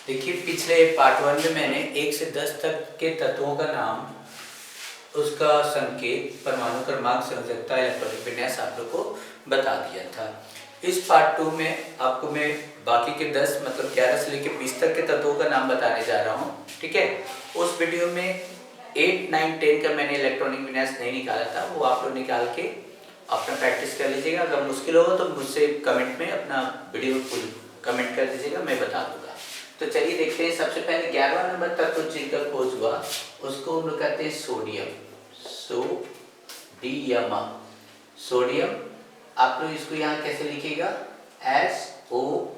देखिए, पिछले पार्ट 1 में मैंने 1 से 10 तक के तत्वों का नाम, उसका संकेत, परमाणु क्रमांक, संयोजकता, इलेक्ट्रॉनिक विन्यास आप लोग को बता दिया था। इस पार्ट 2 में आपको मैं बाकी के 10 मतलब 11 से लेकर 20 तक के तत्वों का नाम बताने जा रहा हूँ। ठीक है, उस वीडियो में 8, 9, 10 का मैंने इलेक्ट्रॉनिक विन्यास नहीं निकाला था, वो आप लोग निकाल के अपना प्रैक्टिस कर लीजिएगा। अगर मुश्किल होगा तो मुझसे कमेंट में अपना वीडियो फुल कमेंट कर दीजिएगा, मैं बता दूंगा। तो चलिए देखते हैं। सबसे पहले 11वां नंबर तत्व जिनका खोज हुआ उसको हम लोग कहते हैं सोडियम। सोडियम, सोडियम आप लोग इसको यहाँ कैसे लिखिएगा? SODIUM।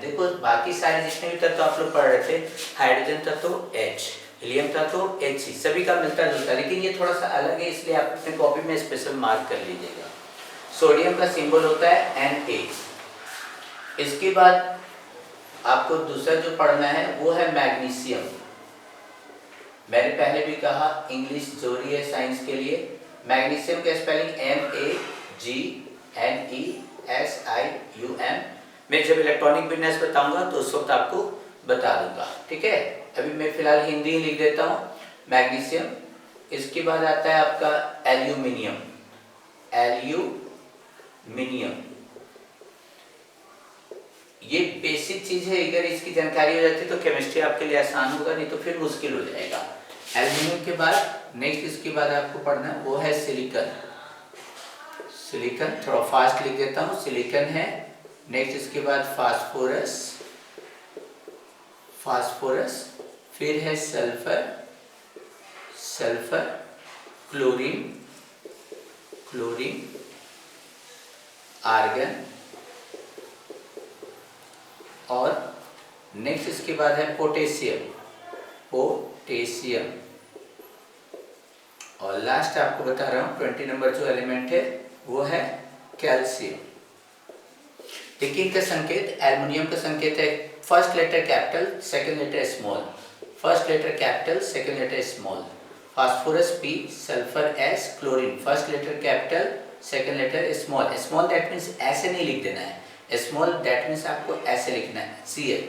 देखो, बाकी सारे जितने भी तत्व आप लोग पढ़ रहे थे, हाइड्रोजन तत्व H, हीलियम तत्व He, सभी का मिलता जुलता, लेकिन ये थोड़ा सा अलग है, इसलिए आप अपने कॉपी में स्पेशल मार्क कर लीजिएगा। सोडियम का सिंबल होता है Na। इसके बाद आपको दूसरा जो पढ़ना है वो है मैग्नीशियम। मैंने पहले भी कहा, इंग्लिश जरूरी है साइंस के लिए। मैग्नीशियम का स्पेलिंग MAGNESIUM। मैं जब इलेक्ट्रॉनिक विन्यास बताऊंगा तो उस वक्त आपको बता दूंगा। ठीक है, अभी मैं फिलहाल हिंदी ही लिख देता हूँ, मैग्नीशियम। इसके बाद आता है आपका एल्यूमिनियम। एल्यूमिनियम ये बेसिक चीज है, अगर इसकी जानकारी हो जाती तो केमिस्ट्री आपके लिए आसान होगा, नहीं तो फिर मुश्किल हो जाएगा। एल्यूमिनियम के बाद नेक्स्ट इसके बाद आपको पढ़ना है वो है सिलिकॉन। सिलिकॉन थोड़ा फास्ट लिख देता हूँ, सिलिकॉन है। नेक्स्ट इसके बाद फास्फोरस, फास्फोरस, फिर है sulphur, sulphur, chlorine, chlorine, argon, और नेक्स्ट इसके बाद है पोटेशियम, पोटेशियम, और लास्ट आपको बता रहा हूं 20 नंबर जो एलिमेंट है वो है कैल्शियम। देखिए इनका संकेत, एल्युमिनियम का संकेत है first letter capital, second letter small, first letter capital, second letter small. Phosphorus P, sulphur S, chlorine first letter capital, second letter small. Small that means ऐसे नहीं लिख देना है, स्मॉल दैट मीन्स आपको ऐसे लिखना है, Cl।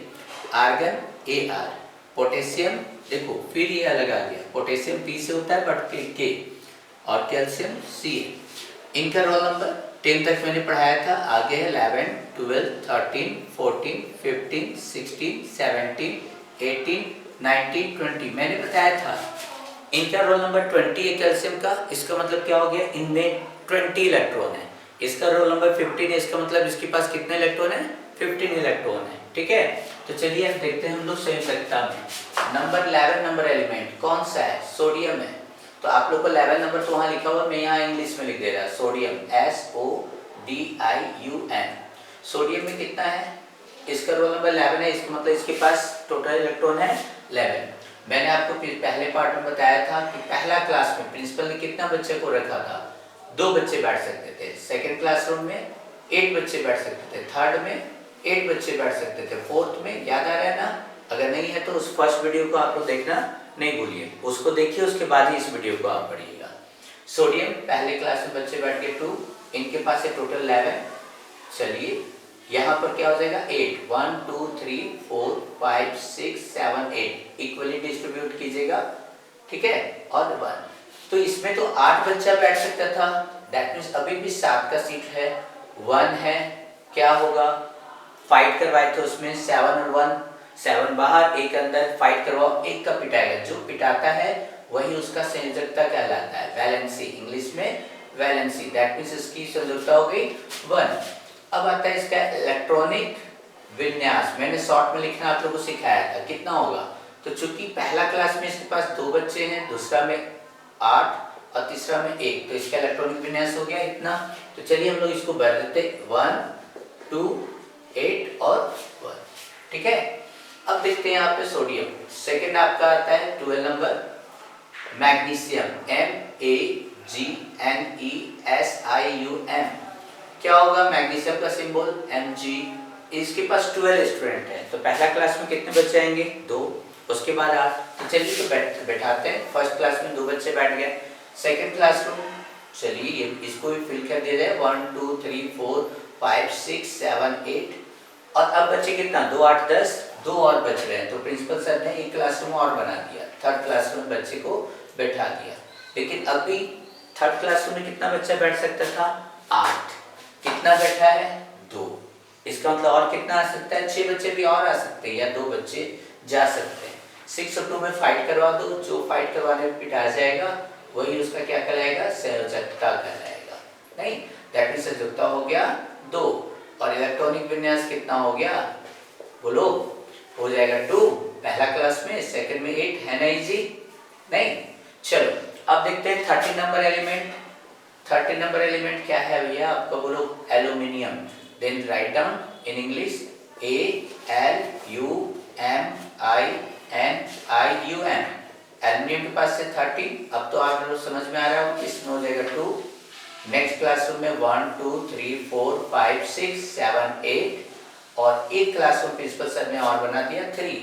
आर्गन AR, पोटेशियम देखो फिर ये अलग आ गया, पोटेशियम P से होता है बट K, और कैल्शियम Ca। इनका रोल नंबर 10 तक मैंने पढ़ाया था, आगे है 11, 12, 13, 14, 15, 16, 17, 18, 19, 20 मैंने बताया था। इनका रोल नंबर 20 है कैल्शियम का, इसका मतलब क्या हो गया, इनमें 20 इलेक्ट्रॉन है। इसका रोल नंबर 15 है, इसका मतलब इसके पास कितने इलेक्ट्रॉन है? 15 इलेक्ट्रॉन है। ठीक है, तो चलिए अब देखते हैं हम लोग संयोजकता में। नंबर 11 नंबर एलिमेंट कौन सा है? सोडियम है। तो आप लोग को 11 नंबर तो वहां लिखा हुआ, मैं यहाँ इंग्लिश में लिख दे रहा, सोडियम SODIUM। सोडियम में कितना है? इसका रोल नंबर 11 है, इसका मतलब इसके पास टोटल इलेक्ट्रॉन है 11। मैंने आपको पहले पार्ट में बताया था कि पहला क्लास में प्रिंसिपल ने कितना बच्चे को रखा था? 2 बच्चे बैठ सकते थे। सेकंड क्लासरूम में 8 बच्चे बैठ सकते थे, थर्ड में 8 बच्चे बैठ सकते थे, फोर्थ में, याद आ रहा है ना? अगर नहीं है तो उस फर्स्ट वीडियो को आप लोग देखना नहीं भूलिए, उसको देखिए, उसके बाद ही इस वीडियो को आप पढ़िएगा। सोडियम पहले क्लास में बच्चे बैठ गए 2, इनके पास है टोटल 11। चलिए यहाँ पर क्या हो जाएगा? 8, 1 2 3 4 5 6 7 8 इक्वली डिस्ट्रीब्यूट कीजिएगा। ठीक है, और 1, तो इसमें तो 8 बच्चा बैठ सकता था, दैट मीन्स अभी भी 7 का सीट है, 1 है, क्या होगा? फाइट करवाए थे उसमें 7 और 1, 7 बाहर 1 अंदर, फाइट करवाओ, 1 का पिटाएगा, जो पिटाता है वही उसका संयोजकता कहलाता है, वैलेंसी, इंग्लिश में वैलेंसी, दैट मीन्स इसकी संयोजकता हो गई 1। अब आता है इसका इलेक्ट्रॉनिक विन्यास, मैंने शॉर्ट में लिखना आप लोगों को सिखाया था, कितना होगा? तो चूंकि पहला क्लास में इसके पास 2 बच्चे हैं, दूसरा में 8 और तीसरा में 1, तो इसका इलेक्ट्रॉनिक विन्यास हो गया इतना। तो चलिए हम लोग इसको बढ़ देते 1 2 8 और 1। ठीक है, अब देखते हैं यहाँ पे सोडियम। सेकंड आपका आता है 12 नंबर मैग्नीशियम, MAGNESIUM। क्या होगा मैग्नीशियम का सिंबल? Mg। इसके पास 12 स्टूडेंट है, तो पहला क्लास में कितने बच्चे आएंगे? 2, उसके बाद 8। तो चलिए तो बैठाते हैं, फर्स्ट क्लास में 2 बच्चे बैठ गए, सेकंड क्लासरूम, चलिए इसको भी फिल कर दिया जाए, 1 2 3 4 5 6 7 8, और अब बच्चे कितना 2 8 10 2 और बच रहे हैं, तो प्रिंसिपल सर ने एक क्लासरूम और बना दिया, थर्ड क्लासरूम में बच्चे को बैठा दिया। लेकिन अब भी थर्ड क्लासरूम में कितना बच्चा बैठ सकता था 8, कितना बैठा है 2, इसका मतलब और कितना आ सकता है 6 बच्चे भी और आ सकते हैं या 2 बच्चे जा सकते हैं। 6 और 2 में फाइट करवा दो, जो फाइट करवाने में पिटा जाएगा वही उसका क्या कहलाएगा संयोजकता कहलाएगा। नहीं, दैट मींस संयोजकता हो गया 2 और इलेक्ट्रॉनिक विन्यास कितना हो गया बोलो, हो जाएगा 2 पहला क्लास में, सेकंड में 8 है ना इजी। नहीं, चलो अब देखते हैं 13 नंबर एलिमेंट। 13 नंबर एलिमेंट क्या है भैया आपका बोलो aluminium. Then write down in English ALUMINIUM। Aluminium के पास से 13, अब तो आप लोग समझ में आ रहा हो इसमें हो जाएगा 2। नेक्स्ट क्लासरूम में 1 2 3 4 5 6 7 8 और एक क्लासरूम प्रिंसिपल सर ने और बना दिया 3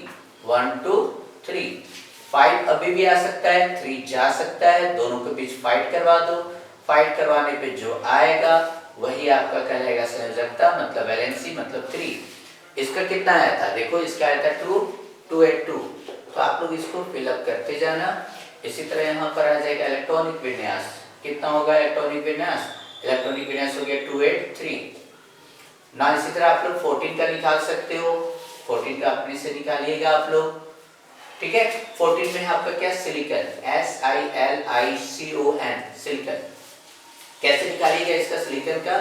1 2 3। 5 अभी भी आ सकता है, 3 जा सकता है, दोनों के बीच फाइट करवा दो, फाइट करवाने पे जो आएगा वही आपका कहलाएगा संयोजकता, मतलब वैलेंसी मतलब 3। इसका कितना आया था देखो, इसका आया था 2 282, तो आप लोग इसको फिलअप करते जाना। इसी तरह यहाँ पर आ जाएगा इलेक्ट्रॉनिक विन्यास, कितना होगा इलेक्ट्रॉनिक विन्यास, इलेक्ट्रॉनिक विन्यास हो गया 283 ना। इसी तरह आप लोग 14 का निकाल सकते हो, 14 का अपने से निकालिएगा आप लोग, ठीक है। 14 में आपका क्या सिलिकॉन SILICON सिलिकॉन, कैसे निकालिएगा इसका सिलिकॉन का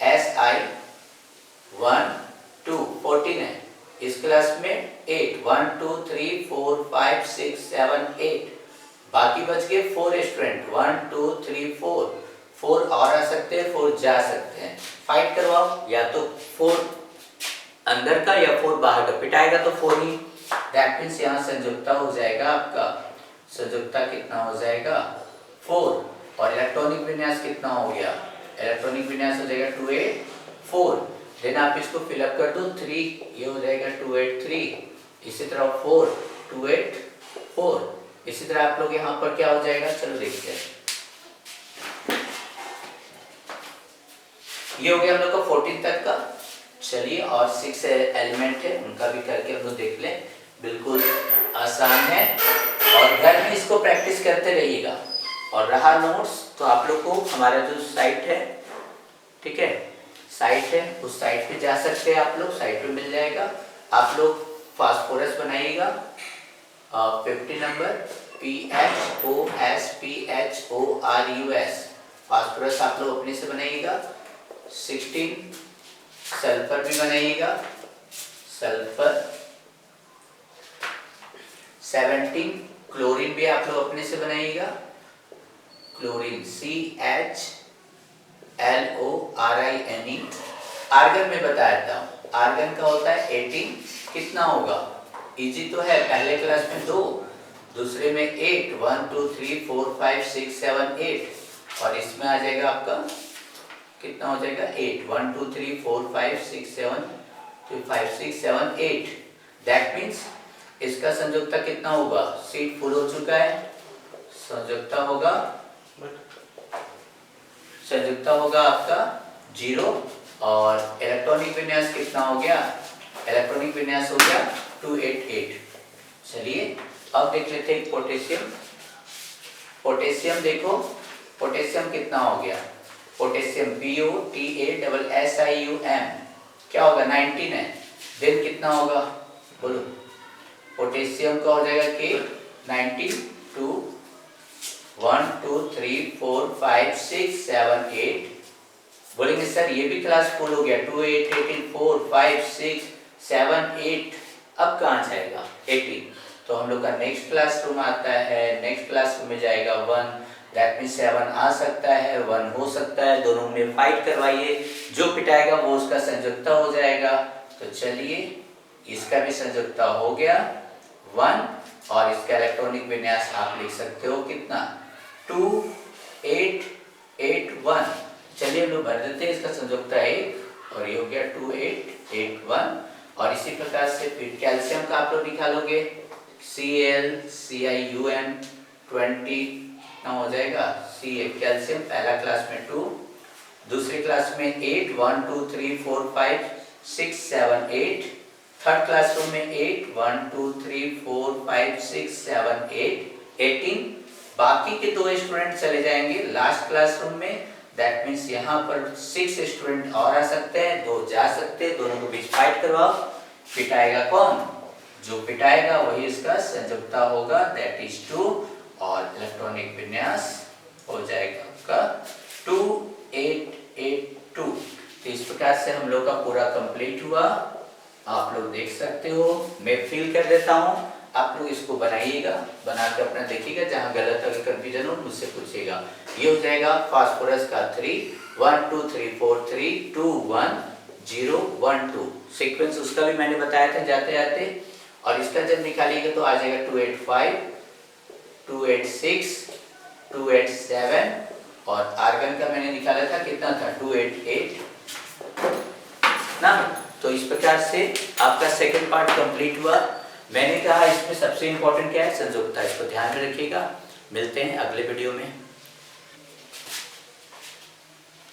SI 1 2 14 है, इस क्लास में 8 1 2 3 4 5 6 7 8, बाकी बच गए 4 स्टूडेंट 1 2 3 4 और आ सकते हैं, 4 जा सकते हैं, फाइट करवाओ या तो 4 अंदर का या 4 बाहर का, पिटाएगा तो 4 ही। दैट मींस यहाँ संयुक्ता हो जाएगा आपका, संयुक्ता कितना हो जाएगा 4 और इलेक्ट्रॉनिक विन्यास कितना हो गया, इलेक्ट्रॉनिक विन्यास हो जाएगा 284। देन आप इसको फिलअप कर दो 3, ये हो जाएगा 283, इसी तरह 4 284, इसी तरह आप लोग यहाँ पर क्या हो जाएगा चलो देखते हैं। ये हो गया हम लोग का 14 तक का। चलिए और 6 एलिमेंट है उनका भी करके हम लोग देख लें, बिल्कुल आसान है और घर में इसको प्रैक्टिस करते रहिएगा। और रहा नोट्स तो आप लोग को हमारा जो साइट है, ठीक है साइट है, उस साइट पे जा सकते हैं आप लोग, साइट पे मिल जाएगा। आप लोग फास्फोरस बनाइएगा 50 नंबर PHOSPHORUS, फास्फोरस आप लोग अपने से बनाइएगा। 16 सल्फर भी बनाइएगा, सल्फर। 17 क्लोरीन भी आप लोग अपने से बनाइएगा, क्लोरीन CHLORINE। आर्गन में बताया था, आर्गन का होता है 18, कितना होगा इजी तो है, पहले क्लास में 2, दूसरे में 8 1 2 3 4 5 6 7 8 और इसमें आ जाएगा आपका कितना हो जाएगा 8 1 2 3 4 5 6 7 2 5 6 7 8। दैट मीन्स इसका संयुक्ता कितना होगा, सीट फुल हो चुका है, संयुक्ता होगा आपका 0 और इलेक्ट्रॉनिक विन्यास कितना हो गया, इलेक्ट्रॉनिक विन्यास हो गया 288। चलिए अब देख लेते हैं पोटेशियम। पोटेशियम देखो, पोटेशियम कितना हो गया, पोटेशियम POTASSIUM क्या होगा 19 है। देन कितना होगा बोलो, पोटेशियम का हो जाएगा K 19 2 1 2 3 4 5 6 7 8। बोलेंगे सर ये भी क्लास फुल हो गया 2 8 18 4 5 6 7 8, अब कहाँ जाएगा 18, तो हम लोग का नेक्स्ट क्लासरूम आता है, नेक्स्ट क्लासरूम में जाएगा 1, दैट मीन्स 7 आ सकता है 1 हो सकता है, दोनों में फाइट करवाइए, जो पिटाएगा वो उसका संयुक्ता हो जाएगा। तो चलिए इसका भी संयुक्ता हो गया 1 और इसका इलेक्ट्रॉनिक विन्यास आप लिख सकते हो कितना 2 8 8 1। चलिए हम लोग भर देते हैं इसका संयुक्ता 1 और ये हो गया 2 8 8 1। और इसी प्रकार से फिर कैल्शियम का आप लोग निकालोगे ClCium 20 ना हो जाएगा, Ca कैल्शियम पहला क्लास में 2, दूसरी क्लास में 8 1 2 3 4 5 6 7 8, थर्ड क्लासरूम में 8 1 2 3 4 5 6 7 8 18, बाकी के 2 स्टूडेंट चले जाएंगे लास्ट क्लासरूम में। दैट मीन्स यहाँ पर 6 स्टूडेंट और आ सकते हैं, 2 जा सकते हैं, दोनों के बीच फाइट करवाओ। पिटाएगा कौन? जो पिटाएगा वही इसका संयुक्ता होगा, दैट इज 2, और इलेक्ट्रॉनिक विन्यास हो जाएगा आपका 2 8 8 2। तो इस प्रकार से हम लोग का पूरा कंप्लीट हुआ, आप लोग देख सकते हो। मैं फिल कर देता हूँ, आप लोग इसको बनाइएगा, बना के अपना देखिएगा, जहाँ गलत अगर कंफ्यूजन हो मुझसे पूछिएगा। ये हो जाएगा फास्फोरस का 3 1 2 3 4 3 2 1 0 1 2, सीक्वेंस उसका भी मैंने बताया था जाते जाते। और इसका जब निकालिएगा तो आ जाएगा 285 286 287, और आर्गन का मैंने निकाला था कितना था 288 ना। तो इस प्रकार से आपका सेकंड पार्ट कंप्लीट हुआ। मैंने कहा इसमें सबसे इंपॉर्टेंट क्या है? संयुक्ता, इसको ध्यान में रखिएगा। मिलते हैं अगले वीडियो में।